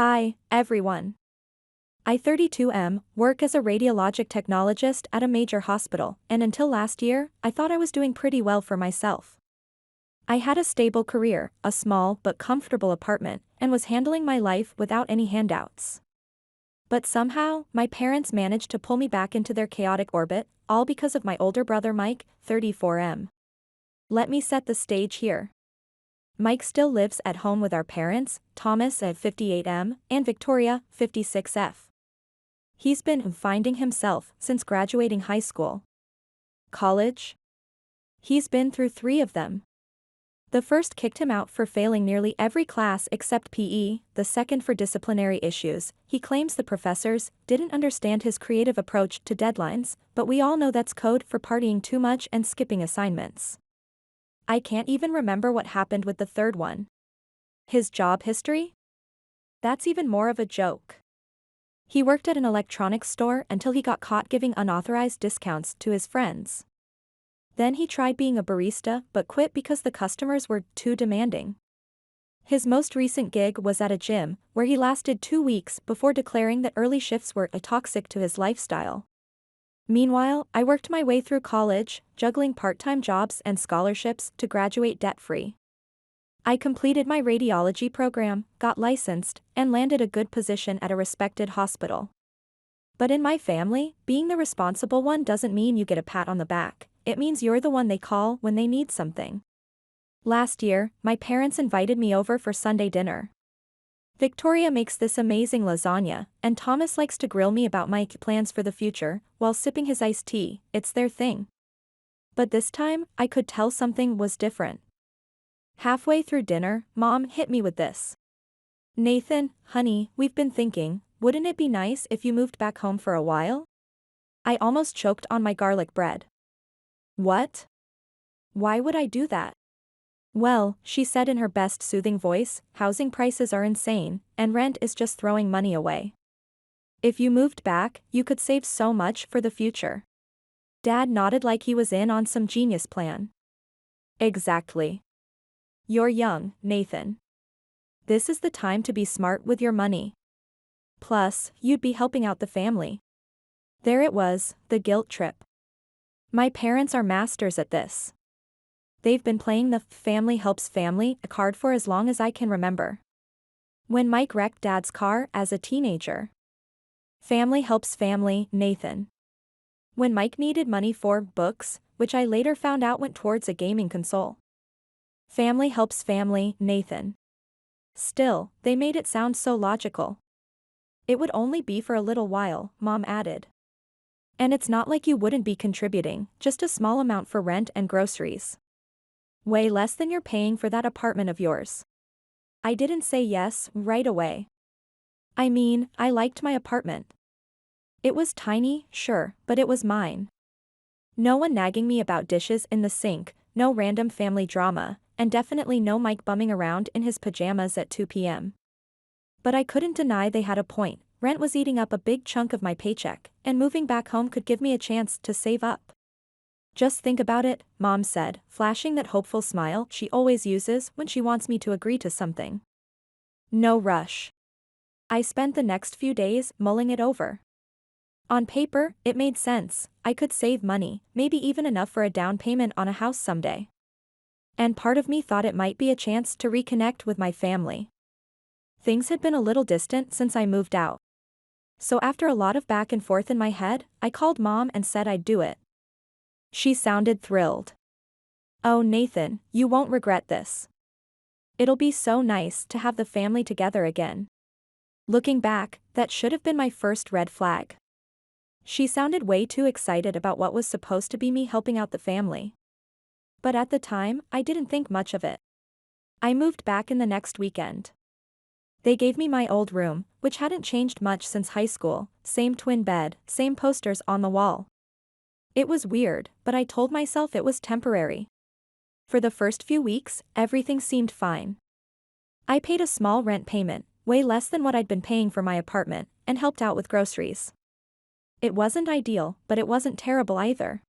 Hi, everyone. I 32M, work as a radiologic technologist at a major hospital, and until last year, I thought I was doing pretty well for myself. I had a stable career, a small but comfortable apartment, and was handling my life without any handouts. But somehow, my parents managed to pull me back into their chaotic orbit, all because of my older brother Mike, 34M. Let me set the stage here. Mike still lives at home with our parents, Thomas at 58M, and Victoria, 56F. He's been finding himself since graduating high school. College? He's been through 3 of them. The first kicked him out for failing nearly every class except PE, the second for disciplinary issues. He claims the professors didn't understand his creative approach to deadlines, but we all know that's code for partying too much and skipping assignments. I can't even remember what happened with the third one. His job history? That's even more of a joke. He worked at an electronics store until he got caught giving unauthorized discounts to his friends. Then he tried being a barista but quit because the customers were too demanding. His most recent gig was at a gym, where he lasted 2 weeks before declaring that early shifts were toxic to his lifestyle. Meanwhile, I worked my way through college, juggling part-time jobs and scholarships to graduate debt-free. I completed my radiology program, got licensed, and landed a good position at a respected hospital. But in my family, being the responsible one doesn't mean you get a pat on the back, it means you're the one they call when they need something. Last year, my parents invited me over for Sunday dinner. Victoria makes this amazing lasagna, and Thomas likes to grill me about my plans for the future, while sipping his iced tea. It's their thing. But this time, I could tell something was different. Halfway through dinner, Mom hit me with this. "Nathan, honey, we've been thinking, wouldn't it be nice if you moved back home for a while?" I almost choked on my garlic bread. What? Why would I do that? Well, she said in her best soothing voice, housing prices are insane, and rent is just throwing money away. If you moved back, you could save so much for the future. Dad nodded like he was in on some genius plan. Exactly. You're young, Nathan. This is the time to be smart with your money. Plus, you'd be helping out the family. There it was, the guilt trip. My parents are masters at this. They've been playing the family helps family card for as long as I can remember. When Mike wrecked Dad's car as a teenager. Family helps family, Nathan. When Mike needed money for books, which I later found out went towards a gaming console. Family helps family, Nathan. Still, they made it sound so logical. It would only be for a little while, Mom added. And it's not like you wouldn't be contributing, just a small amount for rent and groceries. Way less than you're paying for that apartment of yours. I didn't say yes right away. I mean, I liked my apartment. It was tiny, sure, but it was mine. No one nagging me about dishes in the sink, no random family drama, and definitely no Mike bumming around in his pajamas at 2 p.m. But I couldn't deny they had a point. Rent was eating up a big chunk of my paycheck, and moving back home could give me a chance to save up. Just think about it, Mom said, flashing that hopeful smile she always uses when she wants me to agree to something. No rush. I spent the next few days mulling it over. On paper, it made sense. I could save money, maybe even enough for a down payment on a house someday. And part of me thought it might be a chance to reconnect with my family. Things had been a little distant since I moved out. So after a lot of back and forth in my head, I called Mom and said I'd do it. She sounded thrilled. "Oh Nathan, you won't regret this. It'll be so nice to have the family together again." Looking back, that should have been my first red flag. She sounded way too excited about what was supposed to be me helping out the family. But at the time, I didn't think much of it. I moved back in the next weekend. They gave me my old room, which hadn't changed much since high school, same twin bed, same posters on the wall. It was weird, but I told myself it was temporary. For the first few weeks, everything seemed fine. I paid a small rent payment, way less than what I'd been paying for my apartment, and helped out with groceries. It wasn't ideal, but it wasn't terrible either.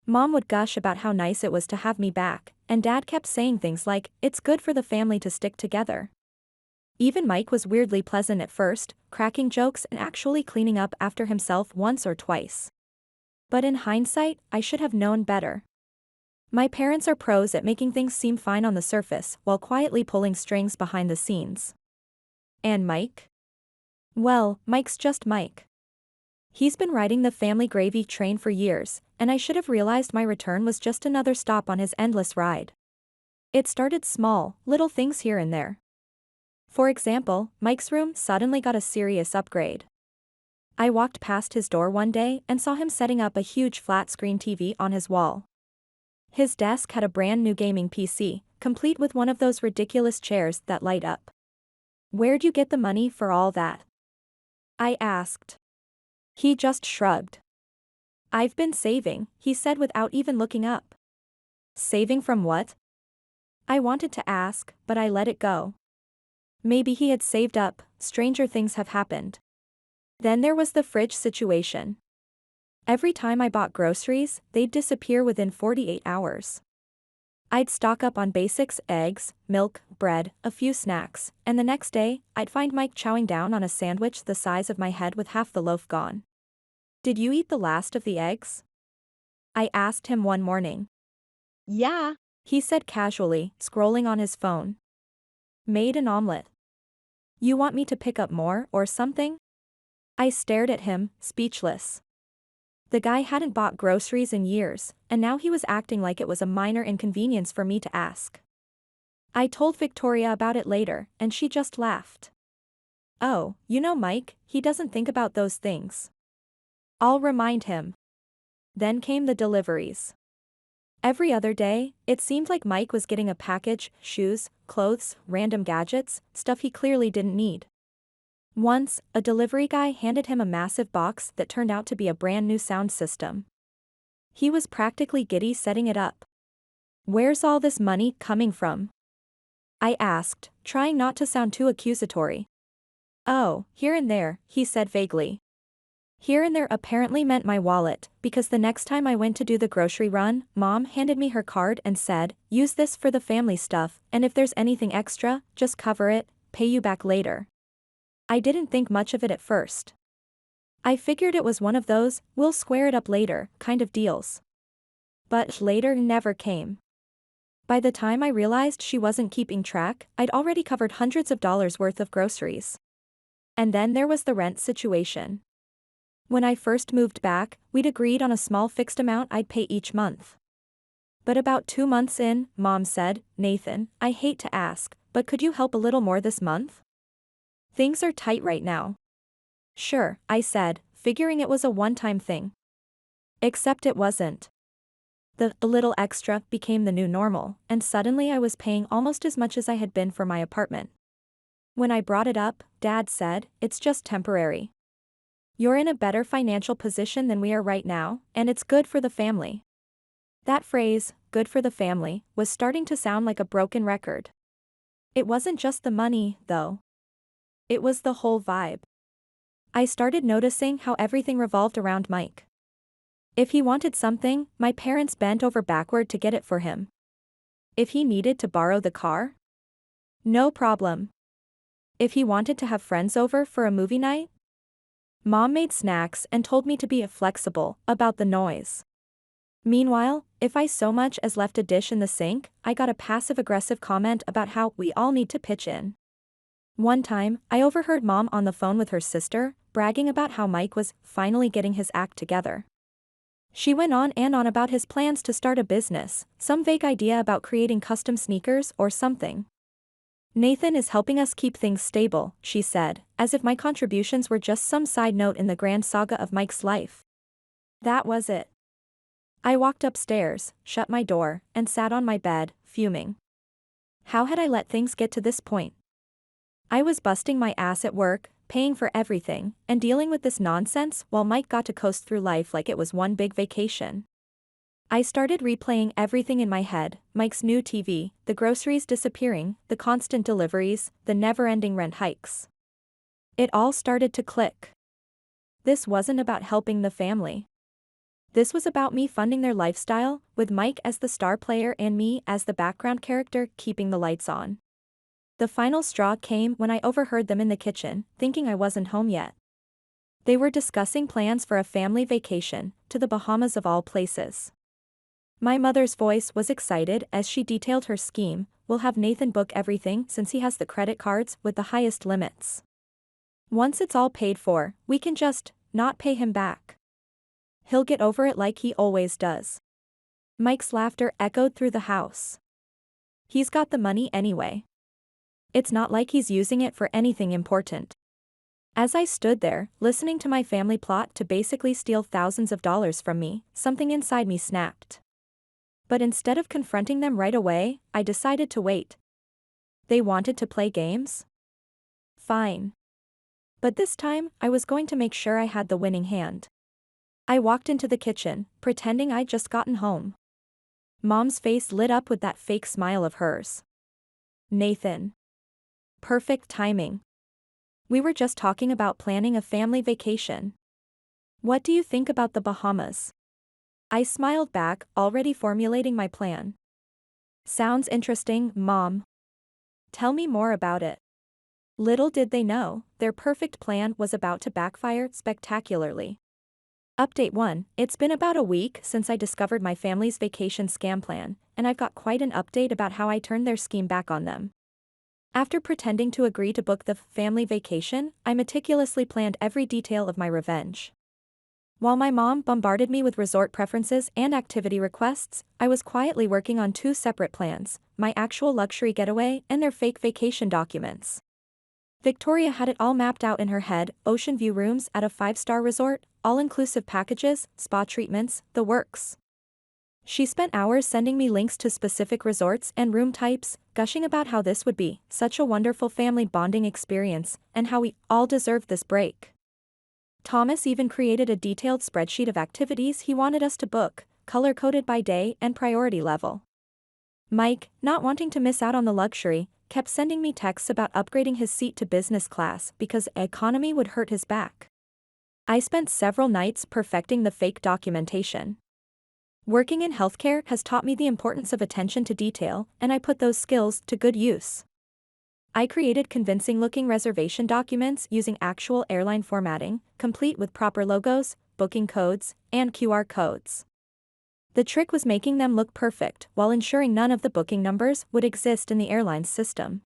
Mom would gush about how nice it was to have me back, and Dad kept saying things like, "It's good for the family to stick together." Even Mike was weirdly pleasant at first, cracking jokes and actually cleaning up after himself once or twice. But in hindsight, I should have known better. My parents are pros at making things seem fine on the surface while quietly pulling strings behind the scenes. And Mike? Well, Mike's just Mike. He's been riding the family gravy train for years, and I should have realized my return was just another stop on his endless ride. It started small, little things here and there. For example, Mike's room suddenly got a serious upgrade. I walked past his door one day and saw him setting up a huge flat-screen TV on his wall. His desk had a brand new gaming PC, complete with one of those ridiculous chairs that light up. "Where'd you get the money for all that?" I asked. He just shrugged. "I've been saving," he said without even looking up. Saving from what? I wanted to ask, but I let it go. Maybe he had saved up. Stranger things have happened. Then there was the fridge situation. Every time I bought groceries, they'd disappear within 48 hours. I'd stock up on basics, eggs, milk, bread, a few snacks, and the next day, I'd find Mike chowing down on a sandwich the size of my head with half the loaf gone. "Did you eat the last of the eggs?" I asked him one morning. "Yeah," he said casually, scrolling on his phone. "Made an omelet. You want me to pick up more or something?" I stared at him, speechless. The guy hadn't bought groceries in years, and now he was acting like it was a minor inconvenience for me to ask. I told Victoria about it later, and she just laughed. "Oh, you know Mike, he doesn't think about those things." I'll remind him. Then came the deliveries. Every other day, it seemed like Mike was getting a package, shoes, clothes, random gadgets, stuff he clearly didn't need. Once, a delivery guy handed him a massive box that turned out to be a brand new sound system. He was practically giddy setting it up. "Where's all this money coming from?" I asked, trying not to sound too accusatory. "Oh, here and there," he said vaguely. Here and there apparently meant my wallet, because the next time I went to do the grocery run, Mom handed me her card and said, "Use this for the family stuff, and if there's anything extra, just cover it, pay you back later." I didn't think much of it at first. I figured it was one of those, "we'll square it up later," kind of deals. But later never came. By the time I realized she wasn't keeping track, I'd already covered hundreds of dollars worth of groceries. And then there was the rent situation. When I first moved back, we'd agreed on a small fixed amount I'd pay each month. But about 2 months in, Mom said, "Nathan, I hate to ask, but could you help a little more this month? Things are tight right now." "Sure," I said, figuring it was a one-time thing. Except it wasn't. A little extra became the new normal, and suddenly I was paying almost as much as I had been for my apartment. When I brought it up, Dad said, "It's just temporary. You're in a better financial position than we are right now, and it's good for the family." That phrase, "good for the family," was starting to sound like a broken record. It wasn't just the money, though. It was the whole vibe. I started noticing how everything revolved around Mike. If he wanted something, my parents bent over backward to get it for him. If he needed to borrow the car? No problem. If he wanted to have friends over for a movie night? Mom made snacks and told me to be flexible about the noise. Meanwhile, if I so much as left a dish in the sink, I got a passive-aggressive comment about how we all need to pitch in. One time, I overheard Mom on the phone with her sister, bragging about how Mike was finally getting his act together. She went on and on about his plans to start a business, some vague idea about creating custom sneakers or something. "Nathan is helping us keep things stable," she said, as if my contributions were just some side note in the grand saga of Mike's life. That was it. I walked upstairs, shut my door, and sat on my bed, fuming. How had I let things get to this point? I was busting my ass at work, paying for everything, and dealing with this nonsense while Mike got to coast through life like it was one big vacation. I started replaying everything in my head: Mike's new TV, the groceries disappearing, the constant deliveries, the never-ending rent hikes. It all started to click. This wasn't about helping the family. This was about me funding their lifestyle, with Mike as the star player and me as the background character keeping the lights on. The final straw came when I overheard them in the kitchen, thinking I wasn't home yet. They were discussing plans for a family vacation, to the Bahamas of all places. My mother's voice was excited as she detailed her scheme. We'll have Nathan book everything since he has the credit cards with the highest limits. Once it's all paid for, we can just not pay him back. He'll get over it like he always does. Mike's laughter echoed through the house. He's got the money anyway. It's not like he's using it for anything important. As I stood there, listening to my family plot to basically steal thousands of dollars from me, something inside me snapped. But instead of confronting them right away, I decided to wait. They wanted to play games? Fine. But this time, I was going to make sure I had the winning hand. I walked into the kitchen, pretending I'd just gotten home. Mom's face lit up with that fake smile of hers. Nathan. Perfect timing. We were just talking about planning a family vacation. What do you think about the Bahamas? I smiled back, already formulating my plan. Sounds interesting, Mom. Tell me more about it. Little did they know, their perfect plan was about to backfire spectacularly. Update 1, it's been about a week since I discovered my family's vacation scam plan, and I've got quite an update about how I turned their scheme back on them. After pretending to agree to book the family vacation, I meticulously planned every detail of my revenge. While my mom bombarded me with resort preferences and activity requests, I was quietly working on 2 separate plans, my actual luxury getaway and their fake vacation documents. Victoria had it all mapped out in her head, ocean view rooms at a 5-star resort, all-inclusive packages, spa treatments, the works. She spent hours sending me links to specific resorts and room types, gushing about how this would be such a wonderful family bonding experience, and how we all deserved this break. Thomas even created a detailed spreadsheet of activities he wanted us to book, color-coded by day and priority level. Mike, not wanting to miss out on the luxury, kept sending me texts about upgrading his seat to business class because economy would hurt his back. I spent several nights perfecting the fake documentation. Working in healthcare has taught me the importance of attention to detail, and I put those skills to good use. I created convincing-looking reservation documents using actual airline formatting, complete with proper logos, booking codes, and QR codes. The trick was making them look perfect while ensuring none of the booking numbers would exist in the airline's system.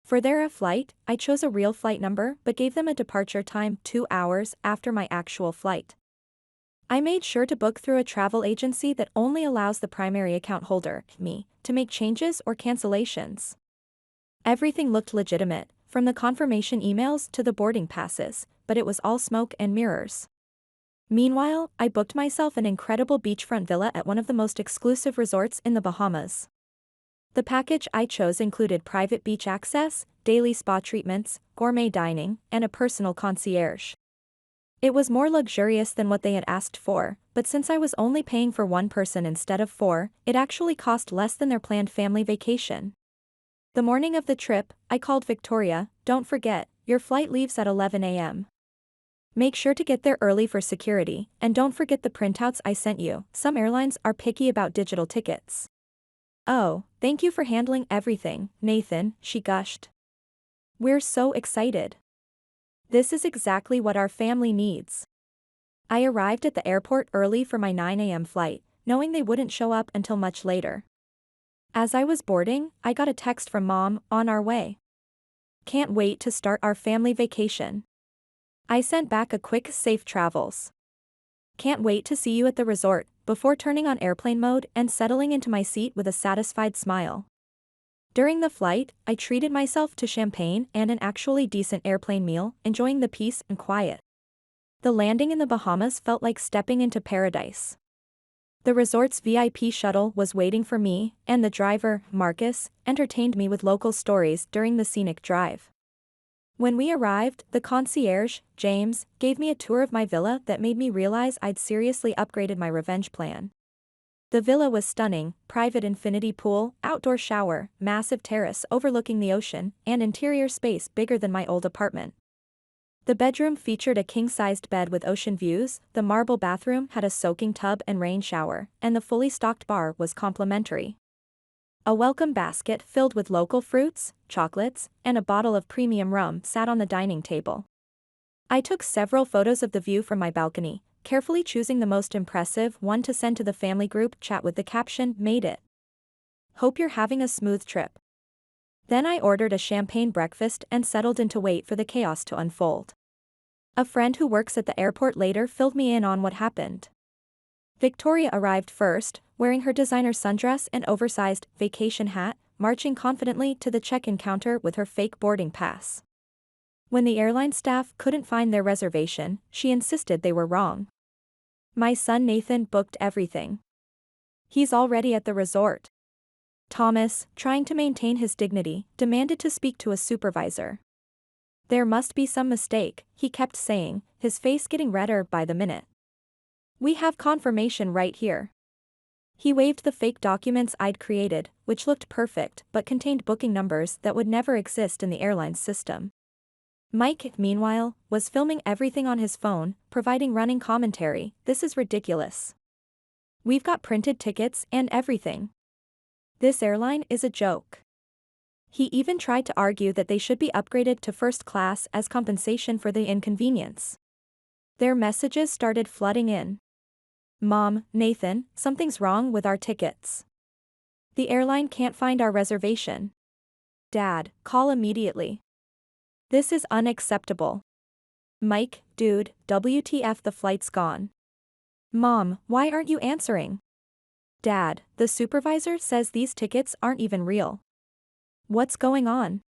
For their flight, I chose a real flight number but gave them a departure time 2 hours after my actual flight. I made sure to book through a travel agency that only allows the primary account holder, me, to make changes or cancellations. Everything looked legitimate, from the confirmation emails to the boarding passes, but it was all smoke and mirrors. Meanwhile, I booked myself an incredible beachfront villa at one of the most exclusive resorts in the Bahamas. The package I chose included private beach access, daily spa treatments, gourmet dining, and a personal concierge. It was more luxurious than what they had asked for, but since I was only paying for 1 person instead of 4, it actually cost less than their planned family vacation. The morning of the trip, I called Victoria, "Don't forget, your flight leaves at 11 a.m. Make sure to get there early for security, and don't forget the printouts I sent you. Some airlines are picky about digital tickets." "Oh, thank you for handling everything, Nathan," she gushed. "We're so excited. This is exactly what our family needs." I arrived at the airport early for my 9 a.m. flight, knowing they wouldn't show up until much later. As I was boarding, I got a text from Mom, "On our way. Can't wait to start our family vacation." I sent back a quick "safe travels. Can't wait to see you at the resort," before turning on airplane mode and settling into my seat with a satisfied smile. During the flight, I treated myself to champagne and an actually decent airplane meal, enjoying the peace and quiet. The landing in the Bahamas felt like stepping into paradise. The resort's VIP shuttle was waiting for me, and the driver, Marcus, entertained me with local stories during the scenic drive. When we arrived, the concierge, James, gave me a tour of my villa that made me realize I'd seriously upgraded my revenge plan. The villa was stunning: private infinity pool, outdoor shower, massive terrace overlooking the ocean, and interior space bigger than my old apartment. The bedroom featured a king-sized bed with ocean views, the marble bathroom had a soaking tub and rain shower, and the fully stocked bar was complimentary. A welcome basket filled with local fruits, chocolates, and a bottle of premium rum sat on the dining table. I took several photos of the view from my balcony, carefully choosing the most impressive one to send to the family group chat with the caption, "Made it. Hope you're having a smooth trip." Then I ordered a champagne breakfast and settled in to wait for the chaos to unfold. A friend who works at the airport later filled me in on what happened. Victoria arrived first, wearing her designer sundress and oversized vacation hat, marching confidently to the check-in counter with her fake boarding pass. When the airline staff couldn't find their reservation, she insisted they were wrong. My son Nathan booked everything. He's already at the resort. Thomas, trying to maintain his dignity, demanded to speak to a supervisor. There must be some mistake, he kept saying, his face getting redder by the minute. We have confirmation right here. He waved the fake documents I'd created, which looked perfect but contained booking numbers that would never exist in the airline's system. Mike, meanwhile, was filming everything on his phone, providing running commentary. "This is ridiculous. We've got printed tickets and everything. This airline is a joke." He even tried to argue that they should be upgraded to first class as compensation for the inconvenience. Their messages started flooding in. "Mom, Nathan, something's wrong with our tickets. The airline can't find our reservation. Dad, call immediately. This is unacceptable. Mike, dude, WTF, the flight's gone. Mom, why aren't you answering? Dad, the supervisor says these tickets aren't even real. What's going on?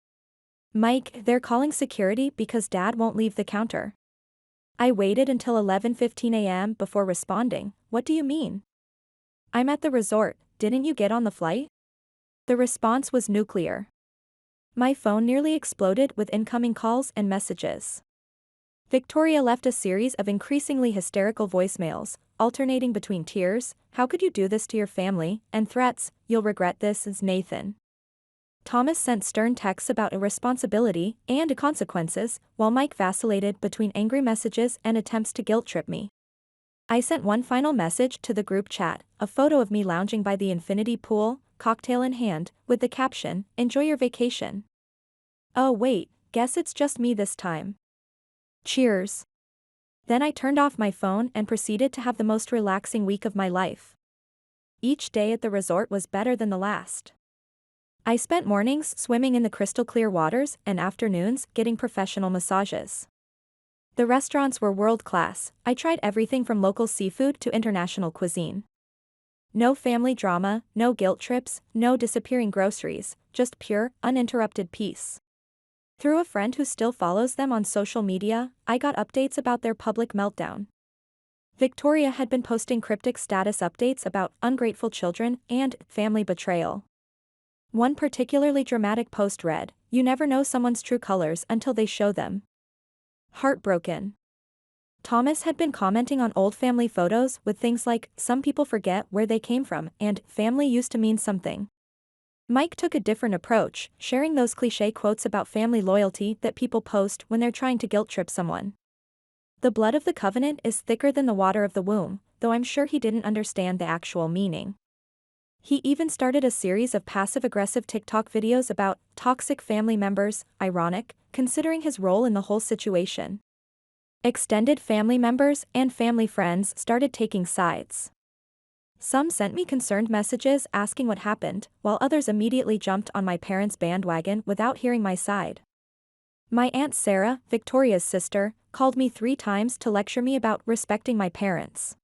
Mike, they're calling security because Dad won't leave the counter." I waited until 11:15 a.m. before responding. "What do you mean? I'm at the resort, didn't you get on the flight?" The response was nuclear. My phone nearly exploded with incoming calls and messages. Victoria left a series of increasingly hysterical voicemails, alternating between tears, "How could you do this to your family?" and threats, "You'll regret this," as Nathan. Thomas sent stern texts about irresponsibility and consequences, while Mike vacillated between angry messages and attempts to guilt-trip me. I sent one final message to the group chat, a photo of me lounging by the infinity pool, cocktail in hand, with the caption, "Enjoy your vacation." Oh wait, guess it's just me this time. Cheers. Then I turned off my phone and proceeded to have the most relaxing week of my life. Each day at the resort was better than the last. I spent mornings swimming in the crystal-clear waters and afternoons getting professional massages. The restaurants were world-class. I tried everything from local seafood to international cuisine. No family drama, no guilt trips, no disappearing groceries, just pure, uninterrupted peace. Through a friend who still follows them on social media, I got updates about their public meltdown. Victoria had been posting cryptic status updates about ungrateful children and family betrayal. One particularly dramatic post read, "You never know someone's true colors until they show them." Heartbroken. Thomas had been commenting on old family photos with things like, "Some people forget where they came from," and "Family used to mean something." Mike took a different approach, sharing those cliché quotes about family loyalty that people post when they're trying to guilt-trip someone. "The blood of the covenant is thicker than the water of the womb," though I'm sure he didn't understand the actual meaning. He even started a series of passive-aggressive TikTok videos about toxic family members, ironic, considering his role in the whole situation. Extended family members and family friends started taking sides. Some sent me concerned messages asking what happened, while others immediately jumped on my parents' bandwagon without hearing my side. My Aunt Sarah, Victoria's sister, called me 3 times to lecture me about respecting my parents.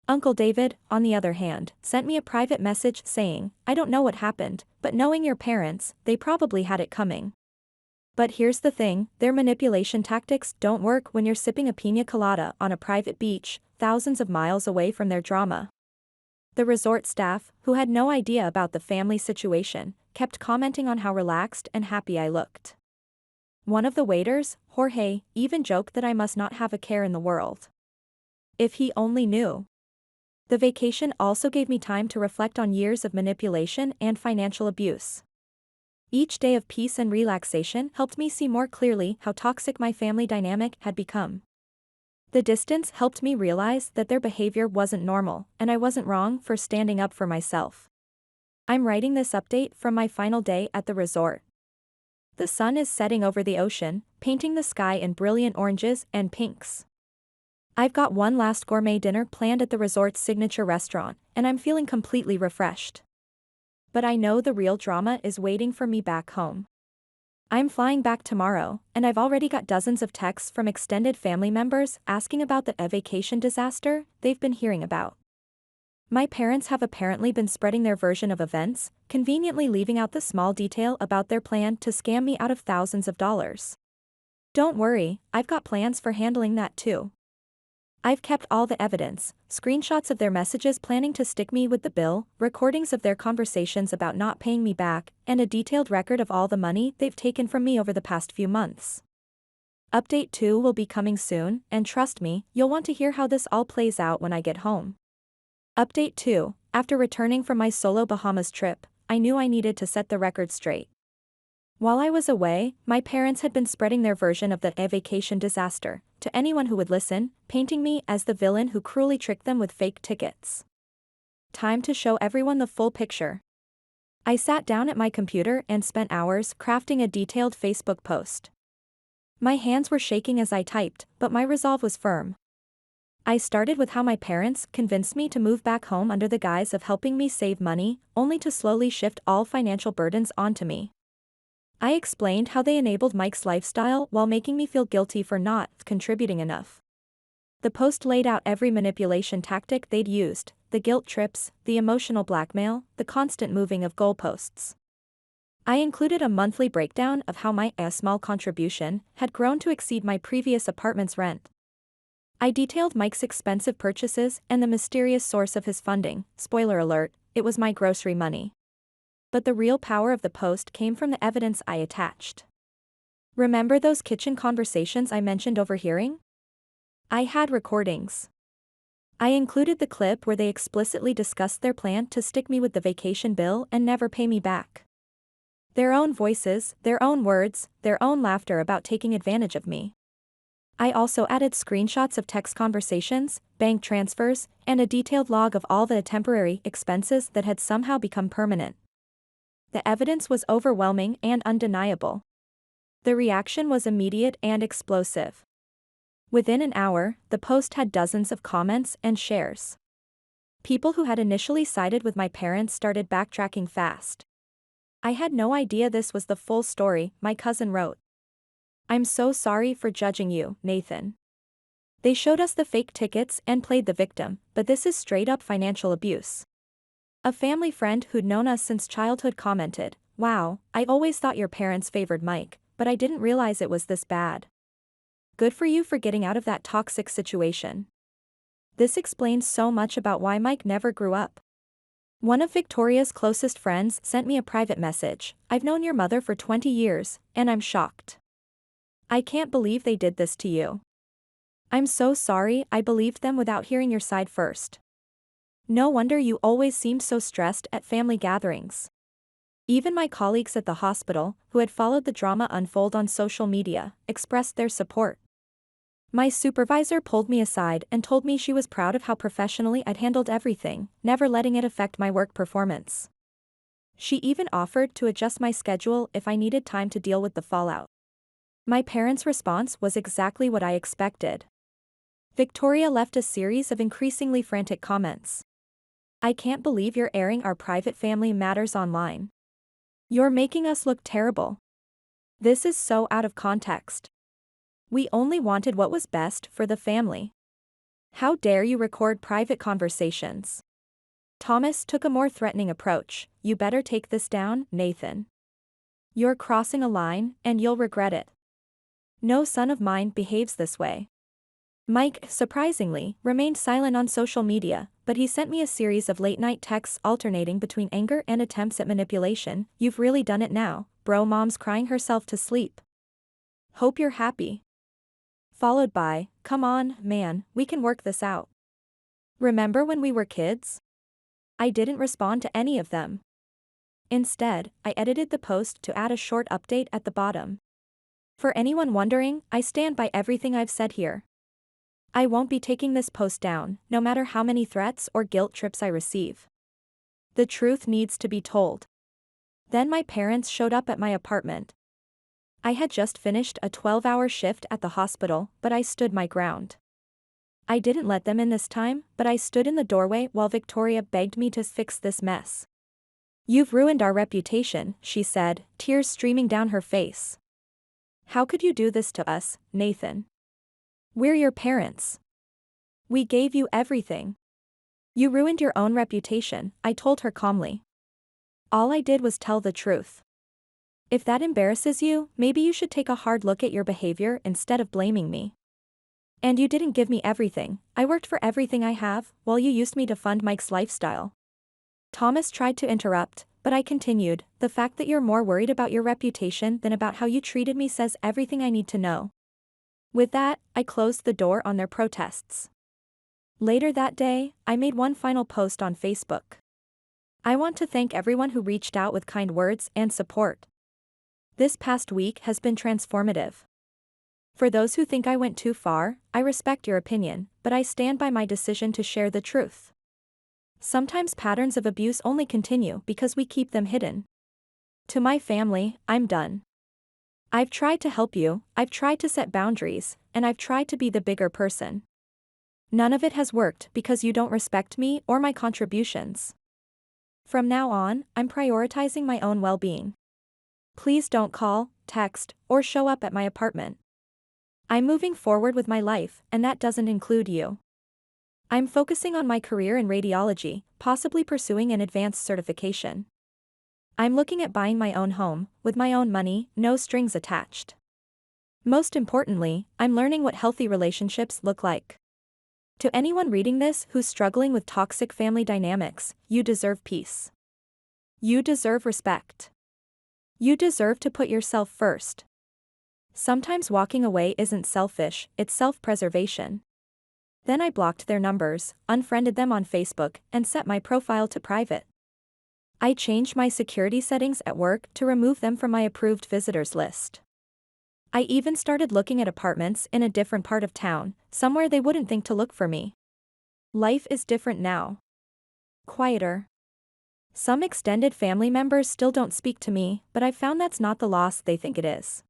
Uncle David, on the other hand, sent me a private message saying, "I don't know what happened, but knowing your parents, they probably had it coming." But here's the thing, their manipulation tactics don't work when you're sipping a piña colada on a private beach, thousands of miles away from their drama. The resort staff, who had no idea about the family situation, kept commenting on how relaxed and happy I looked. One of the waiters, Jorge, even joked that I must not have a care in the world. If he only knew. The vacation also gave me time to reflect on years of manipulation and financial abuse. Each day of peace and relaxation helped me see more clearly how toxic my family dynamic had become. The distance helped me realize that their behavior wasn't normal, and I wasn't wrong for standing up for myself. I'm writing this update from my final day at the resort. The sun is setting over the ocean, painting the sky in brilliant oranges and pinks. I've got one last gourmet dinner planned at the resort's signature restaurant, and I'm feeling completely refreshed. But I know the real drama is waiting for me back home. I'm flying back tomorrow, and I've already got dozens of texts from extended family members asking about the vacation disaster they've been hearing about. My parents have apparently been spreading their version of events, conveniently leaving out the small detail about their plan to scam me out of thousands of dollars. Don't worry, I've got plans for handling that too. I've kept all the evidence, screenshots of their messages planning to stick me with the bill, recordings of their conversations about not paying me back, and a detailed record of all the money they've taken from me over the past few months. Update 2 will be coming soon, and trust me, you'll want to hear how this all plays out when I get home. Update 2, after returning from my solo Bahamas trip, I knew I needed to set the record straight. While I was away, my parents had been spreading their version of the vacation disaster to anyone who would listen, painting me as the villain who cruelly tricked them with fake tickets. Time to show everyone the full picture. I sat down at my computer and spent hours crafting a detailed Facebook post. My hands were shaking as I typed, but my resolve was firm. I started with how my parents convinced me to move back home under the guise of helping me save money, only to slowly shift all financial burdens onto me. I explained how they enabled Mike's lifestyle while making me feel guilty for not contributing enough. The post laid out every manipulation tactic they'd used, the guilt trips, the emotional blackmail, the constant moving of goalposts. I included a monthly breakdown of how my small contribution had grown to exceed my previous apartment's rent. I detailed Mike's expensive purchases and the mysterious source of his funding. Spoiler alert, it was my grocery money. But the real power of the post came from the evidence I attached. Remember those kitchen conversations I mentioned overhearing? I had recordings. I included the clip where they explicitly discussed their plan to stick me with the vacation bill and never pay me back. Their own voices, their own words, their own laughter about taking advantage of me. I also added screenshots of text conversations, bank transfers, and a detailed log of all the temporary expenses that had somehow become permanent. The evidence was overwhelming and undeniable. The reaction was immediate and explosive. Within an hour, the post had dozens of comments and shares. People who had initially sided with my parents started backtracking fast. I had no idea this was the full story, my cousin wrote. I'm so sorry for judging you, Nathan. They showed us the fake tickets and played the victim, but this is straight up financial abuse. A family friend who'd known us since childhood commented, "Wow, I always thought your parents favored Mike, but I didn't realize it was this bad. Good for you for getting out of that toxic situation." This explains so much about why Mike never grew up. One of Victoria's closest friends sent me a private message. "I've known your mother for 20 years, and I'm shocked. I can't believe they did this to you. I'm so sorry I believed them without hearing your side first. No wonder you always seemed so stressed at family gatherings." Even my colleagues at the hospital, who had followed the drama unfold on social media, expressed their support. My supervisor pulled me aside and told me she was proud of how professionally I'd handled everything, never letting it affect my work performance. She even offered to adjust my schedule if I needed time to deal with the fallout. My parents' response was exactly what I expected. Victoria left a series of increasingly frantic comments. "I can't believe you're airing our private family matters online. You're making us look terrible. This is so out of context. We only wanted what was best for the family. How dare you record private conversations?" Thomas took a more threatening approach. "You better take this down, Nathan. You're crossing a line, and you'll regret it. No son of mine behaves this way." Mike, surprisingly, remained silent on social media, but he sent me a series of late-night texts alternating between anger and attempts at manipulation. "You've really done it now, bro. Mom's crying herself to sleep. Hope you're happy." Followed by, "Come on, man, we can work this out. Remember when we were kids?" I didn't respond to any of them. Instead, I edited the post to add a short update at the bottom. "For anyone wondering, I stand by everything I've said here. I won't be taking this post down, no matter how many threats or guilt trips I receive." The truth needs to be told. Then my parents showed up at my apartment. I had just finished a 12-hour shift at the hospital, but I stood my ground. I didn't let them in this time, but I stood in the doorway while Victoria begged me to fix this mess. "You've ruined our reputation," she said, tears streaming down her face. "How could you do this to us, Nathan? We're your parents. We gave you everything. You ruined your own reputation," I told her calmly. "All I did was tell the truth. If that embarrasses you, maybe you should take a hard look at your behavior instead of blaming me. And you didn't give me everything. I worked for everything I have, while you used me to fund Mike's lifestyle." Thomas tried to interrupt, but I continued, "The fact that you're more worried about your reputation than about how you treated me says everything I need to know." With that, I closed the door on their protests. Later that day, I made one final post on Facebook. "I want to thank everyone who reached out with kind words and support. This past week has been transformative. For those who think I went too far, I respect your opinion, but I stand by my decision to share the truth. Sometimes patterns of abuse only continue because we keep them hidden. To my family, I'm done. I've tried to help you, I've tried to set boundaries, and I've tried to be the bigger person. None of it has worked because you don't respect me or my contributions. From now on, I'm prioritizing my own well-being. Please don't call, text, or show up at my apartment. I'm moving forward with my life, and that doesn't include you. I'm focusing on my career in radiology, possibly pursuing an advanced certification. I'm looking at buying my own home, with my own money, no strings attached. Most importantly, I'm learning what healthy relationships look like. To anyone reading this who's struggling with toxic family dynamics, you deserve peace. You deserve respect. You deserve to put yourself first. Sometimes walking away isn't selfish, it's self-preservation." Then I blocked their numbers, unfriended them on Facebook, and set my profile to private. I changed my security settings at work to remove them from my approved visitors list. I even started looking at apartments in a different part of town, somewhere they wouldn't think to look for me. Life is different now. Quieter. Some extended family members still don't speak to me, but I've found that's not the loss they think it is.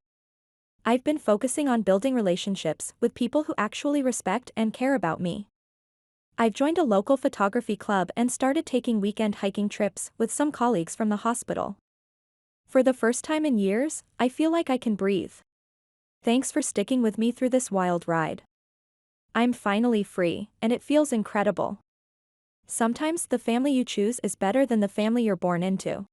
I've been focusing on building relationships with people who actually respect and care about me. I've joined a local photography club and started taking weekend hiking trips with some colleagues from the hospital. For the first time in years, I feel like I can breathe. Thanks for sticking with me through this wild ride. I'm finally free, and it feels incredible. Sometimes the family you choose is better than the family you're born into.